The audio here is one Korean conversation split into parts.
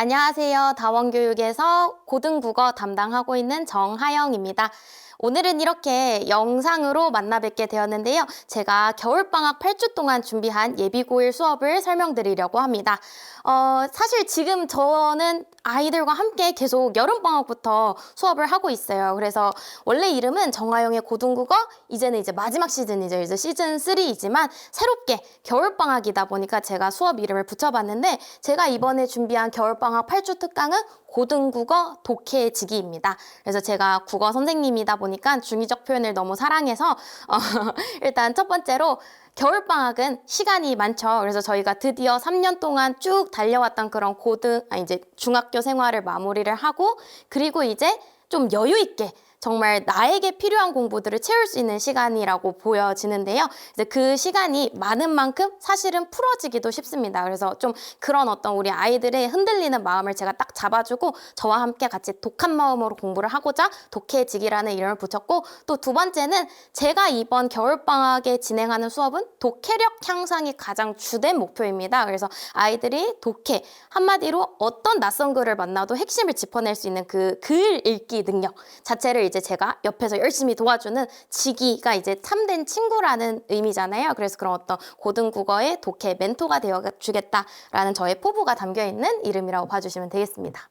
안녕하세요. 다원교육에서 고등국어 담당하고 있는 정하영입니다. 오늘은 이렇게 영상으로 만나 뵙게 되었는데요. 제가 겨울방학 8주 동안 준비한 예비고1 수업을 설명드리려고 합니다. 사실 지금 저는 아이들과 함께 계속 여름방학부터 수업을 하고 있어요. 그래서 원래 이름은 정하영의 고등국어, 이제는 이제 마지막 시즌이죠. 이제 시즌 3이지만 새롭게 겨울방학이다 보니까 제가 수업 이름을 붙여봤는데, 제가 이번에 준비한 겨울방학 8주 특강은 고등국어 독해지기입니다. 그래서 제가 국어 선생님이다 보니까 중의적 표현을 너무 사랑해서 일단 첫 번째로 겨울방학은 시간이 많죠. 그래서 저희가 드디어 3년 동안 쭉 달려왔던 그런 이제 중학교 생활을 마무리를 하고, 그리고 이제 좀 여유 있게 정말 나에게 필요한 공부들을 채울 수 있는 시간이라고 보여지는데요. 이제 그 시간이 많은 만큼 사실은 풀어지기도 쉽습니다. 그래서 좀 그런 어떤 우리 아이들의 흔들리는 마음을 제가 딱 잡아주고 저와 함께 같이 독한 마음으로 공부를 하고자 독해지기라는 이름을 붙였고, 또 두 번째는 제가 이번 겨울방학에 진행하는 수업은 독해력 향상이 가장 주된 목표입니다. 그래서 아이들이 독해, 한마디로 어떤 낯선 글을 만나도 핵심을 짚어낼 수 있는 그 글 읽기 능력 자체를 이제 제가 옆에서 열심히 도와주는 지기가 이제 참된 친구라는 의미잖아요. 그래서 그런 어떤 고등국어의 독해 멘토가 되어주겠다라는 저의 포부가 담겨있는 이름이라고 봐주시면 되겠습니다.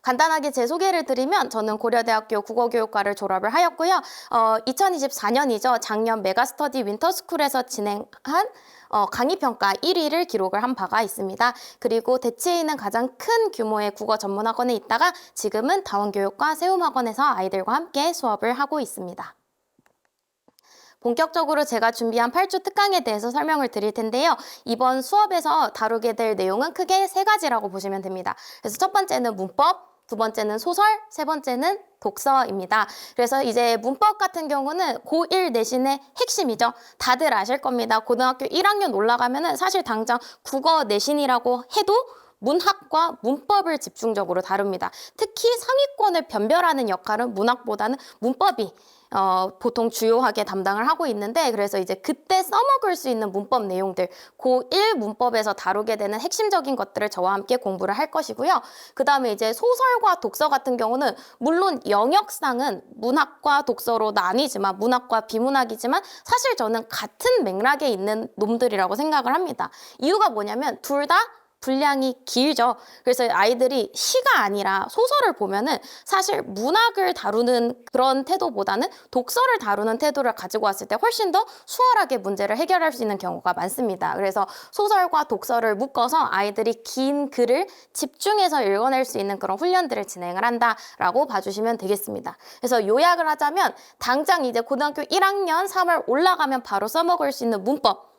간단하게 제 소개를 드리면, 저는 고려대학교 국어교육과를 졸업을 하였고요. 2024년이죠. 작년 메가스터디 윈터스쿨에서 진행한 강의평가 1위를 기록을 한 바가 있습니다. 그리고 대치에 있는 가장 큰 규모의 국어 전문학원에 있다가 지금은 다원교육과 세움학원에서 아이들과 함께 수업을 하고 있습니다. 본격적으로 제가 준비한 8주 특강에 대해서 설명을 드릴 텐데요. 이번 수업에서 다루게 될 내용은 크게 세 가지라고 보시면 됩니다. 그래서 첫 번째는 문법, 두 번째는 소설, 세 번째는 독서입니다. 그래서 이제 문법 같은 경우는 고1 내신의 핵심이죠. 다들 아실 겁니다. 고등학교 1학년 올라가면은 사실 당장 국어 내신이라고 해도 문학과 문법을 집중적으로 다룹니다. 특히 상위권을 변별하는 역할은 문학보다는 문법이 보통 주요하게 담당을 하고 있는데, 그래서 이제 그때 써먹을 수 있는 문법 내용들, 고1 문법에서 다루게 되는 핵심적인 것들을 저와 함께 공부를 할 것이고요. 그 다음에 이제 소설과 독서 같은 경우는 물론 영역상은 문학과 독서로 나뉘지만, 문학과 비문학이지만 사실 저는 같은 맥락에 있는 놈들이라고 생각을 합니다. 이유가 뭐냐면 둘 다 분량이 길죠. 그래서 아이들이 시가 아니라 소설을 보면은 사실 문학을 다루는 그런 태도보다는 독서를 다루는 태도를 가지고 왔을 때 훨씬 더 수월하게 문제를 해결할 수 있는 경우가 많습니다. 그래서 소설과 독서를 묶어서 아이들이 긴 글을 집중해서 읽어낼 수 있는 그런 훈련들을 진행을 한다라고 봐주시면 되겠습니다. 그래서 요약을 하자면, 당장 이제 고등학교 1학년 3월 올라가면 바로 써먹을 수 있는 문법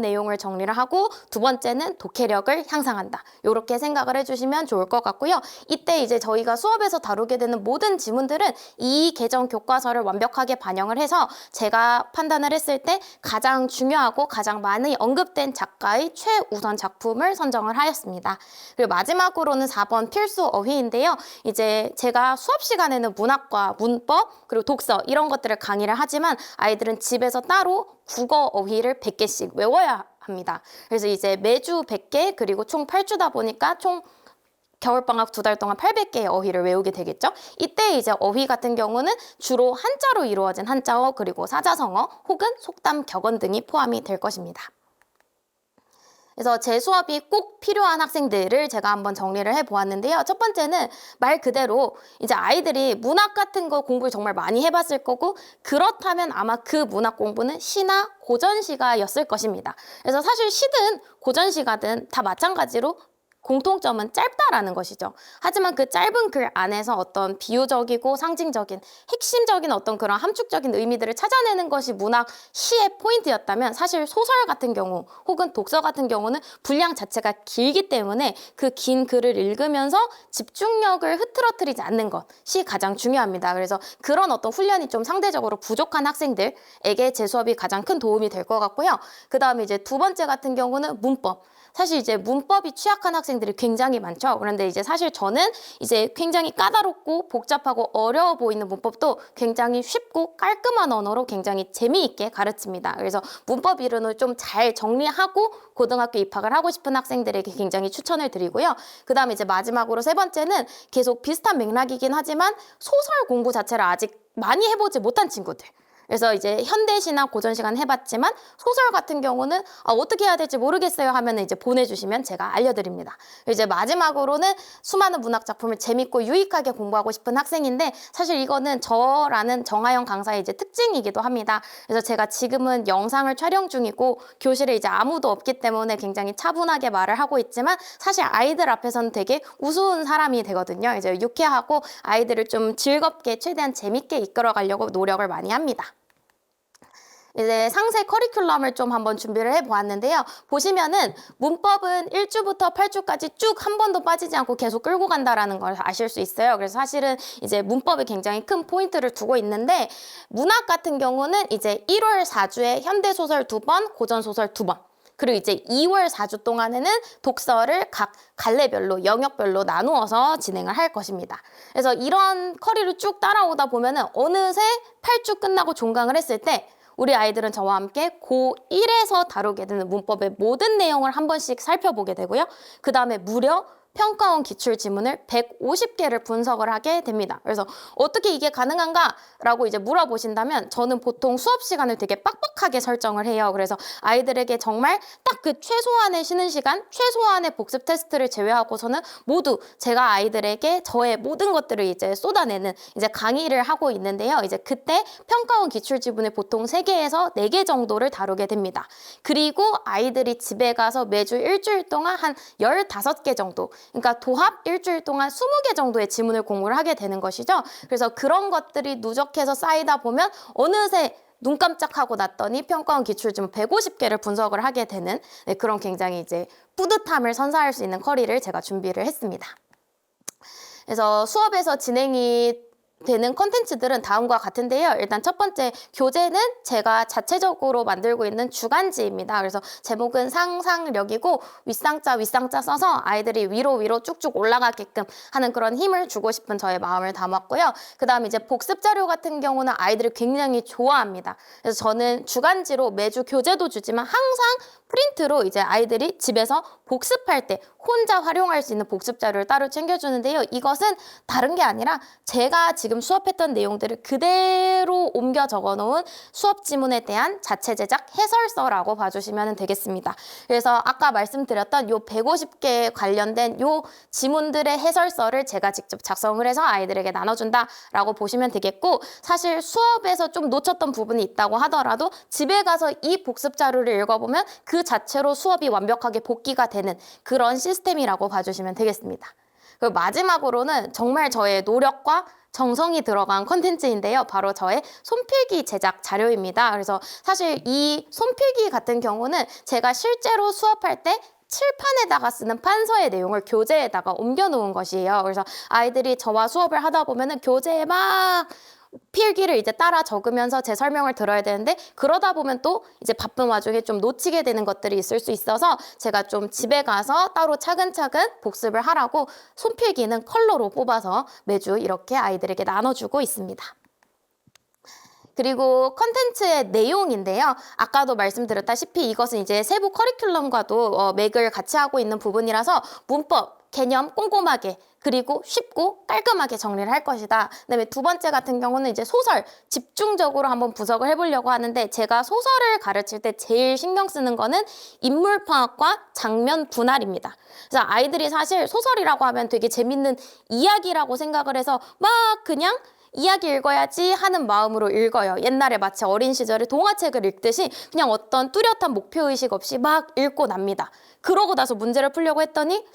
내용을 정리를 하고, 두 번째는 독해력을 향상한다. 이렇게 생각을 해주시면 좋을 것 같고요. 이때 이제 저희가 수업에서 다루게 되는 모든 지문들은 이 개정 교과서를 완벽하게 반영을 해서 제가 판단을 했을 때 가장 중요하고 가장 많이 언급된 작가의 최우선 작품을 선정을 하였습니다. 그리고 마지막으로는 4번 필수 어휘인데요. 이제 제가 수업 시간에는 문학과 문법 그리고 독서 이런 것들을 강의를 하지만 아이들은 집에서 따로 국어 어휘를 100개씩 외워야 합니다. 그래서 이제 매주 100개, 그리고 총 8주다 보니까 총 겨울방학 2달 동안 800개의 어휘를 외우게 되겠죠. 이때 이제 어휘 같은 경우는 주로 한자로 이루어진 한자어, 그리고 사자성어 혹은 속담, 격언 등이 포함이 될 것입니다. 그래서 제 수업이 꼭 필요한 학생들을 제가 한번 정리를 해보았는데요. 첫 번째는 말 그대로 이제 아이들이 문학 같은 거 공부를 정말 많이 해봤을 거고, 그렇다면 아마 그 문학 공부는 시나 고전시가였을 것입니다. 그래서 사실 시든 고전시가든 다 마찬가지로 공통점은 짧다라는 것이죠. 하지만 그 짧은 글 안에서 어떤 비유적이고 상징적인 핵심적인 어떤 그런 함축적인 의미들을 찾아내는 것이 문학 시의 포인트였다면, 사실 소설 같은 경우 혹은 독서 같은 경우는 분량 자체가 길기 때문에 그 긴 글을 읽으면서 집중력을 흐트러뜨리지 않는 것이 가장 중요합니다. 그래서 그런 어떤 훈련이 좀 상대적으로 부족한 학생들에게 제 수업이 가장 큰 도움이 될 것 같고요. 그 다음에 이제 두 번째 같은 경우는 문법. 사실 이제 문법이 취약한 학생들, 학생들이 굉장히 많죠. 그런데 이제 사실 저는 이제 굉장히 까다롭고 복잡하고 어려워 보이는 문법도 굉장히 쉽고 깔끔한 언어로 굉장히 재미있게 가르칩니다. 그래서 문법 이론을 좀 잘 정리하고 고등학교 입학을 하고 싶은 학생들에게 굉장히 추천을 드리고요. 그 다음에 이제 마지막으로 세 번째는 계속 비슷한 맥락이긴 하지만 소설 공부 자체를 아직 많이 해보지 못한 친구들. 그래서 이제 현대시나 고전시간 해봤지만 소설 같은 경우는 어떻게 해야 될지 모르겠어요 하면 이제 보내주시면 제가 알려드립니다. 이제 마지막으로는 수많은 문학 작품을 재밌고 유익하게 공부하고 싶은 학생인데 사실 이거는 저라는 정하영 강사의 이제 특징이기도 합니다. 그래서 제가 지금은 영상을 촬영 중이고 교실에 이제 아무도 없기 때문에 굉장히 차분하게 말을 하고 있지만 사실 아이들 앞에서는 되게 우스운 사람이 되거든요. 이제 유쾌하고 아이들을 좀 즐겁게 최대한 재밌게 이끌어 가려고 노력을 많이 합니다. 이제 상세 커리큘럼을 좀 한번 준비를 해보았는데요. 보시면은 문법은 1주부터 8주까지 쭉 한 번도 빠지지 않고 계속 끌고 간다라는 걸 아실 수 있어요. 그래서 사실은 이제 문법에 굉장히 큰 포인트를 두고 있는데 문학 같은 경우는 이제 1월 4주에 현대소설 2번, 고전소설 2번. 그리고 이제 2월 4주 동안에는 독서를 각 갈래별로, 영역별로 나누어서 진행을 할 것입니다. 그래서 이런 커리를 쭉 따라오다 보면은 어느새 8주 끝나고 종강을 했을 때 우리 아이들은 저와 함께 고1에서 다루게 되는 문법의 모든 내용을 한 번씩 살펴보게 되고요. 그 다음에 무려 평가원 기출지문을 150개를 분석을 하게 됩니다. 그래서 어떻게 이게 가능한가라고 이제 물어보신다면 저는 보통 수업 시간을 되게 빡빡하게 설정을 해요. 그래서 아이들에게 정말 딱 그 최소한의 쉬는 시간, 최소한의 복습 테스트를 제외하고서는 모두 제가 아이들에게 저의 모든 것들을 이제 쏟아내는 이제 강의를 하고 있는데요. 이제 그때 평가원 기출지문을 보통 3개에서 4개 정도를 다루게 됩니다. 그리고 아이들이 집에 가서 매주 일주일 동안 한 15개 정도 그러니까 도합 일주일 동안 20개 정도의 지문을 공부를 하게 되는 것이죠. 그래서 그런 것들이 누적해서 쌓이다 보면 어느새 눈 깜짝하고 났더니 평가원 기출지문 150개를 분석을 하게 되는 그런 굉장히 이제 뿌듯함을 선사할 수 있는 커리를 제가 준비를 했습니다. 그래서 수업에서 진행이 되는 컨텐츠들은 다음과 같은데요. 일단 첫 번째 교재는 제가 자체적으로 만들고 있는 주간지입니다. 그래서 제목은 상상력이고 윗상자 써서 아이들이 위로 쭉쭉 올라가게끔 하는 그런 힘을 주고 싶은 저의 마음을 담았고요. 그 다음 이제 복습 자료 같은 경우는 아이들이 굉장히 좋아합니다. 그래서 저는 주간지로 매주 교재도 주지만 항상 프린트로 이제 아이들이 집에서 복습할 때 혼자 활용할 수 있는 복습 자료를 따로 챙겨주는데요. 이것은 다른 게 아니라 제가 지금 수업했던 내용들을 그대로 옮겨 적어놓은 수업 지문에 대한 자체 제작 해설서라고 봐주시면 되겠습니다. 그래서 아까 말씀드렸던 요 150개 관련된 요 지문들의 해설서를 제가 직접 작성을 해서 아이들에게 나눠준다라고 보시면 되겠고 사실 수업에서 좀 놓쳤던 부분이 있다고 하더라도 집에 가서 이 복습 자료를 읽어보면 그 자체로 수업이 완벽하게 복기가 되는 그런 시스템이라고 봐주시면 되겠습니다. 그리고 마지막으로는 정말 저의 노력과 정성이 들어간 컨텐츠인데요. 바로 저의 손필기 제작 자료입니다. 그래서 사실 이 손필기 같은 경우는 제가 실제로 수업할 때 칠판에다가 쓰는 판서의 내용을 교재에다가 옮겨 놓은 것이에요. 그래서 아이들이 저와 수업을 하다 보면은 교재에 막 필기를 이제 따라 적으면서 제 설명을 들어야 되는데 그러다 보면 또 이제 바쁜 와중에 좀 놓치게 되는 것들이 있을 수 있어서 제가 좀 집에 가서 따로 차근차근 복습을 하라고 손필기는 컬러로 뽑아서 매주 이렇게 아이들에게 나눠주고 있습니다. 그리고 컨텐츠의 내용인데요. 아까도 말씀드렸다시피 이것은 이제 세부 커리큘럼과도 맥을 같이 하고 있는 부분이라서 문법, 개념 꼼꼼하게 그리고 쉽고 깔끔하게 정리를 할 것이다. 그다음에 두 번째 같은 경우는 이제 소설 집중적으로 한번 분석을 해보려고 하는데 제가 소설을 가르칠 때 제일 신경 쓰는 거는 인물 파악과 장면 분할입니다. 그래서 아이들이 사실 소설이라고 하면 되게 재밌는 이야기라고 생각을 해서 막 그냥 이야기 읽어야지 하는 마음으로 읽어요. 옛날에 마치 어린 시절에 동화책을 읽듯이 그냥 어떤 뚜렷한 목표의식 없이 막 읽고 납니다. 그러고 나서 문제를 풀려고 했더니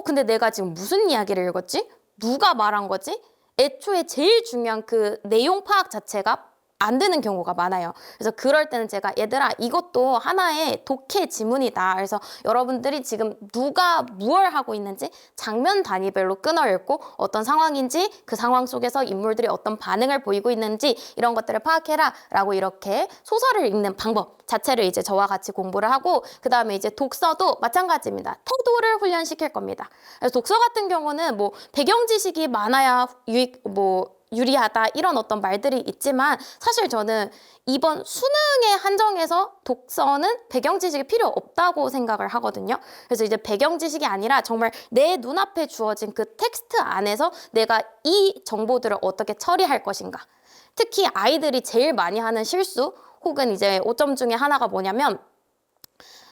근데 내가 지금 무슨 이야기를 읽었지? 누가 말한 거지? 애초에 제일 중요한 그 내용 파악 자체가 안 되는 경우가 많아요. 그래서 그럴 때는 제가 얘들아 이것도 하나의 독해 지문이다. 그래서 여러분들이 지금 누가 무얼 하고 있는지 장면 단위별로 끊어 읽고 어떤 상황인지 그 상황 속에서 인물들이 어떤 반응을 보이고 있는지 이런 것들을 파악해라 라고 이렇게 소설을 읽는 방법 자체를 이제 저와 같이 공부를 하고 그 다음에 이제 독서도 마찬가지입니다. 태도를 훈련시킬 겁니다. 그래서 독서 같은 경우는 뭐 배경 지식이 많아야 유리하다 이런 어떤 말들이 있지만 사실 저는 이번 수능에 한정해서 독서는 배경 지식이 필요 없다고 생각을 하거든요. 그래서 이제 배경 지식이 아니라 정말 내 눈앞에 주어진 그 텍스트 안에서 내가 이 정보들을 어떻게 처리할 것인가. 특히 아이들이 제일 많이 하는 실수 혹은 이제 오점 중에 하나가 뭐냐면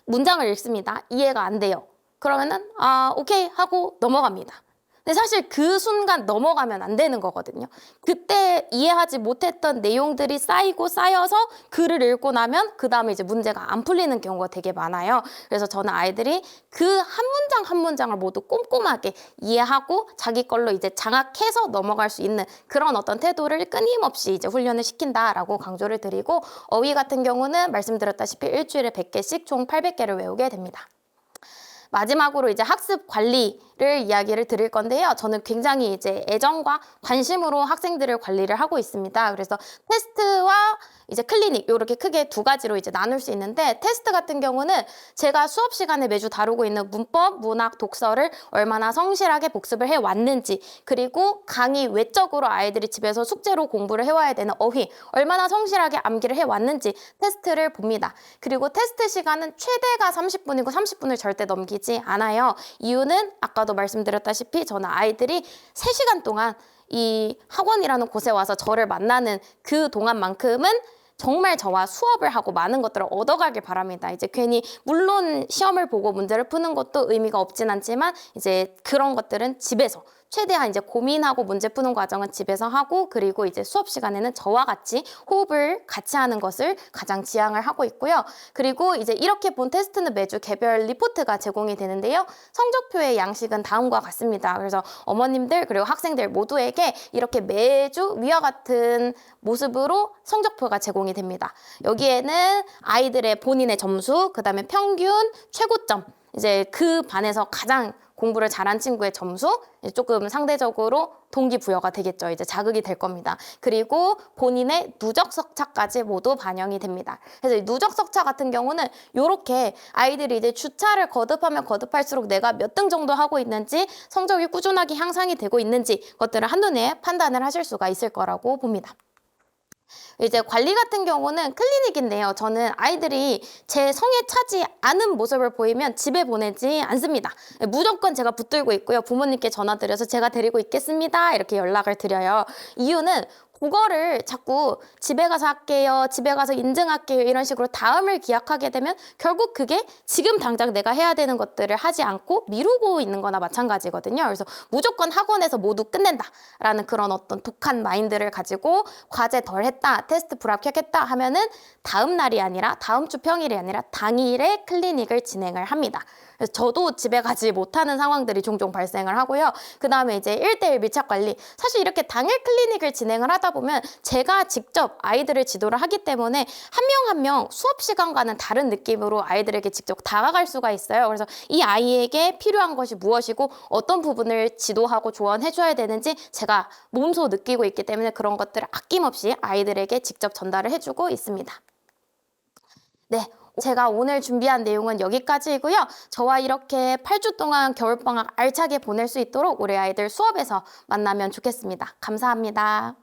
문장을 읽습니다. 이해가 안 돼요. 그러면은 오케이 하고 넘어갑니다. 근데 사실 그 순간 넘어가면 안 되는 거거든요. 그때 이해하지 못했던 내용들이 쌓여서 글을 읽고 나면 그 다음에 이제 문제가 안 풀리는 경우가 되게 많아요. 그래서 저는 아이들이 그 한 문장 한 문장을 모두 꼼꼼하게 이해하고 자기 걸로 이제 장악해서 넘어갈 수 있는 그런 어떤 태도를 끊임없이 이제 훈련을 시킨다라고 강조를 드리고 어휘 같은 경우는 말씀드렸다시피 일주일에 100개씩 총 800개를 외우게 됩니다. 마지막으로 이제 학습 관리를 이야기를 드릴 건데요. 저는 굉장히 이제 애정과 관심으로 학생들을 관리를 하고 있습니다. 그래서 테스트와 이제 클리닉 이렇게 크게 두 가지로 이제 나눌 수 있는데 테스트 같은 경우는 제가 수업 시간에 매주 다루고 있는 문법, 문학, 독서를 얼마나 성실하게 복습을 해왔는지 그리고 강의 외적으로 아이들이 집에서 숙제로 공부를 해와야 되는 어휘 얼마나 성실하게 암기를 해왔는지 테스트를 봅니다. 그리고 테스트 시간은 최대가 30분이고 30분을 절대 넘기지 않아요. 이유는 아까도 말씀드렸다시피 저는 아이들이 3시간 동안 이 학원이라는 곳에 와서 저를 만나는 그 동안만큼은 정말 저와 수업을 하고 많은 것들을 얻어가길 바랍니다. 이제 괜히 물론 시험을 보고 문제를 푸는 것도 의미가 없진 않지만 이제 그런 것들은 집에서 최대한 이제 고민하고 문제 푸는 과정은 집에서 하고 그리고 이제 수업 시간에는 저와 같이 호흡을 같이 하는 것을 가장 지향을 하고 있고요. 그리고 이제 이렇게 본 테스트는 매주 개별 리포트가 제공이 되는데요. 성적표의 양식은 다음과 같습니다. 그래서 어머님들 그리고 학생들 모두에게 이렇게 매주 위와 같은 모습으로 성적표가 제공이 됩니다. 여기에는 아이들의 본인의 점수, 그 다음에 평균, 최고점, 이제 그 반에서 가장 공부를 잘한 친구의 점수, 조금 상대적으로 동기부여가 되겠죠. 이제 자극이 될 겁니다. 그리고 본인의 누적 석차까지 모두 반영이 됩니다. 그래서 이 누적 석차 같은 경우는 이렇게 아이들이 이제 주차를 거듭하면 거듭할수록 내가 몇 등 정도 하고 있는지 성적이 꾸준하게 향상이 되고 있는지 것들을 한눈에 판단을 하실 수가 있을 거라고 봅니다. 이제 관리 같은 경우는 클리닉인데요. 저는 아이들이 제 성에 차지 않은 모습을 보이면 집에 보내지 않습니다. 무조건 제가 붙들고 있고요. 부모님께 전화드려서 제가 데리고 있겠습니다. 이렇게 연락을 드려요. 이유는 그거를 자꾸 집에 가서 할게요, 집에 가서 인증할게요 이런 식으로 다음을 기약하게 되면 결국 그게 지금 당장 내가 해야 되는 것들을 하지 않고 미루고 있는 거나 마찬가지거든요. 그래서 무조건 학원에서 모두 끝낸다라는 그런 어떤 독한 마인드를 가지고 과제 덜 했다, 테스트 불합격했다 하면은 다음 날이 아니라 다음 주 평일이 아니라 당일에 클리닉을 진행을 합니다. 그래서 저도 집에 가지 못하는 상황들이 종종 발생을 하고요. 그 다음에 이제 1대1 밀착 관리. 사실 이렇게 당일 클리닉을 진행을 하다 보면 제가 직접 아이들을 지도를 하기 때문에 한 명 한 명 수업 시간과는 다른 느낌으로 아이들에게 직접 다가갈 수가 있어요. 그래서 이 아이에게 필요한 것이 무엇이고 어떤 부분을 지도하고 조언해줘야 되는지 제가 몸소 느끼고 있기 때문에 그런 것들을 아낌없이 아이들에게 직접 전달을 해주고 있습니다. 네. 제가 오늘 준비한 내용은 여기까지이고요. 저와 이렇게 8주 동안 겨울방학 알차게 보낼 수 있도록 우리 아이들 수업에서 만나면 좋겠습니다. 감사합니다.